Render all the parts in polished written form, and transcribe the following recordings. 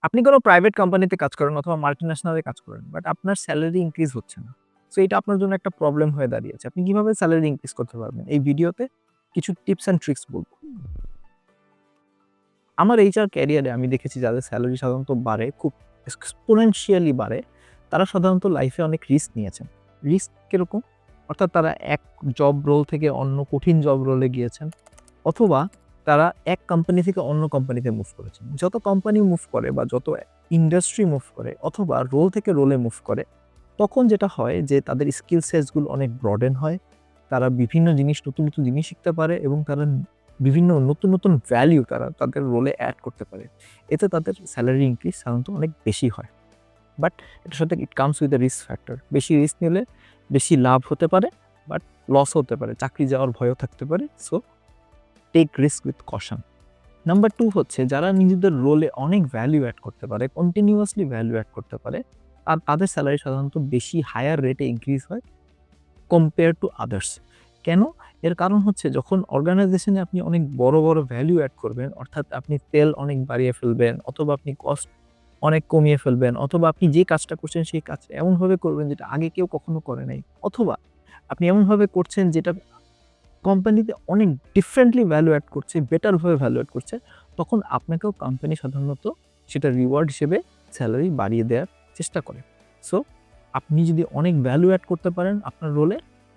আপনি কোনো প্রাইভেট কোম্পানিতে কাজ করেন অথবা মাল্টিন্যাশনালে কাজ করেন। বাট আপনার সেলারি ইনক্রিজ হচ্ছে না। সো এটা আপনার জন্য একটা প্রবলেম হয়ে দাঁড়িয়েছে। আপনি কিভাবে সেলারি ইনক্রিজ করতে পারবেন? এই ভিডিওতে কিছু টিপস অ্যান্ড ট্রিকস বলব। আমার এইচআর ক্যারিয়ারে আমি দেখেছি যাদের সেলারি সাধারণত বাড়ে, খুব এক্সপোনেনশিয়ালি বাড়ে, তারা সাধারণত লাইফে অনেক রিস্ক নিয়েছেন। রিস্ক কিরকম? অর্থাৎ তারা এক জব রোল থেকে অন্য কঠিন জব রোলে গিয়েছেন অথবা তারা এক কোম্পানি থেকে অন্য কোম্পানিতে মুভ করেছেন। যত কোম্পানি মুভ করে বা যত ইন্ডাস্ট্রি মুভ করে অথবা রোল থেকে রোলে মুভ করে, তখন যেটা হয় যে তাদের স্কিল সেটসগুলো অনেক ব্রডেন হয়। তারা বিভিন্ন জিনিস নতুন জিনিস শিখতে পারে এবং তারা বিভিন্ন নতুন ভ্যালু তারা তাদের রোলে এড করতে পারে। এতে তাদের স্যালারি ইনক্রিজ সাধারণত অনেক বেশি হয়। বাট এটার সাথে it comes with a risk factor. বেশি রিস্ক নিলে বেশি লাভ হতে পারে, বাট লস হতে পারে। চাকরি যাওয়ার ভয়ও থাকতে পারে। So take risk with caution. Number 2 হচ্ছে যারা নিজেদের রোলে অনেক ভ্যালু এড করতে পারে, কন্টিনিউয়াসলি ভ্যালু এড করতে পারে, আর তাদের স্যালারি সাধারণত বেশি হায়ার রেটে ইনক্রিজ হয় কম্পেয়ার টু আদার্স। কেন? এর কারণ হচ্ছে যখন অর্গানাইজেশনে আপনি অনেক বড় ভ্যালু এড করবেন, অর্থাৎ আপনি সেল অনেক বাড়িয়ে ফেলবেন অথবা আপনি কস্ট অনেক কমিয়ে ফেলবেন অথবা আপনি যে কাজটা করছেন সেই কাজটা এমনভাবে করবেন যেটা আগে কেউ কখনো করে নাই। অথবা আপনি এমনভাবে করছেন যেটা কোম্পানিতে অনেক ডিফারেন্টলি ভ্যালু এড করছে, বেটার ভাবে ভ্যালু এড করছে, তখন আপনাকেও কোম্পানি সাধারণত সেটা রিওয়ার্ড হিসেবে সেলারি বাড়িয়ে দেওয়ার চেষ্টা করে। সো আপনি যদি অনেক ভ্যালু এড করতে পারেন আপনার রোলে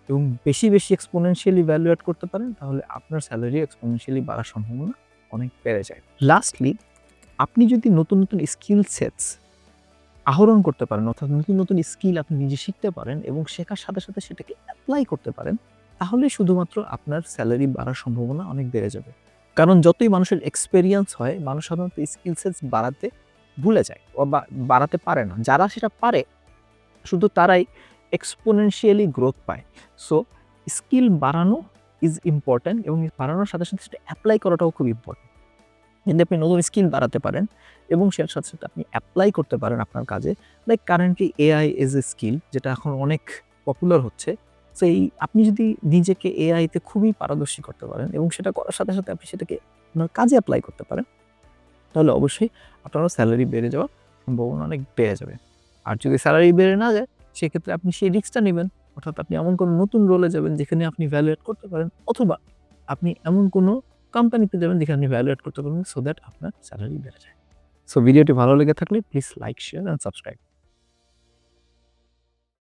এবং বেশি এক্সপোনেনশিয়ালি ভ্যালু এড করতে পারেন, তাহলে আপনার স্যালারি এক্সপোনেনশিয়ালি বাড়ার সম্ভাবনা অনেক বেড়ে যায়। লাস্টলি, আপনি যদি নতুন স্কিল সেটস আহরণ করতে পারেন, অর্থাৎ নতুন স্কিল আপনি নিজে শিখতে পারেন এবং শেখার সাথে সেটাকে এপ্লাই করতে পারেন, তাহলে শুধুমাত্র আপনার স্যালারি বাড়ার সম্ভাবনা অনেক বেড়ে যাবে। কারণ যতই মানুষের এক্সপেরিয়েন্স হয়, মানুষ সাধারণত স্কিল সেটস বাড়াতে ভুলে যায় বা বাড়াতে পারে না। যারা সেটা পারে, শুধু তারাই এক্সপোনেনশিয়ালি গ্রোথ পায়। সো স্কিল বাড়ানো ইজ ইম্পোর্টেন্ট এবং বাড়ানোর সাথে সেটা এপ্লাই করাটাও খুব ইম্পোর্টেন্ট। যদি আপনি নতুন স্কিল বাড়াতে পারেন এবং সেটার সাথে আপনি এপ্লাই করতে পারেন আপনার কাজে, like currently AI is a skill যেটা এখন অনেক পপুলার হচ্ছে। সো আপনি যদি নিজেকে এআইতে খুবই পারদর্শী করতে পারেন এবং সেটা করার সাথে আপনি সেটাকে আপনার কাজে এপ্লাই করতে পারেন, তাহলে অবশ্যই আপনারও স্যালারি বেড়ে যাওয়ার সম্ভাবনা অনেক বেড়ে যাবে। আর যদি স্যালারি বেড়ে না যায়, সেক্ষেত্রে আপনি সেই রিস্কটা নিবেন। অর্থাৎ আপনি এমন কোনো নতুন রোলে যাবেন যেখানে আপনি ভ্যালু এড করতে পারেন অথবা আপনি এমন কোনো কোম্পানিতে যাবেন যেখানে আপনি ভ্যালু এড করতে পারবেন সো দ্যাট আপনার স্যালারি বেড়ে যায়। সো ভিডিওটি ভালো লেগে থাকলে please like, share and subscribe.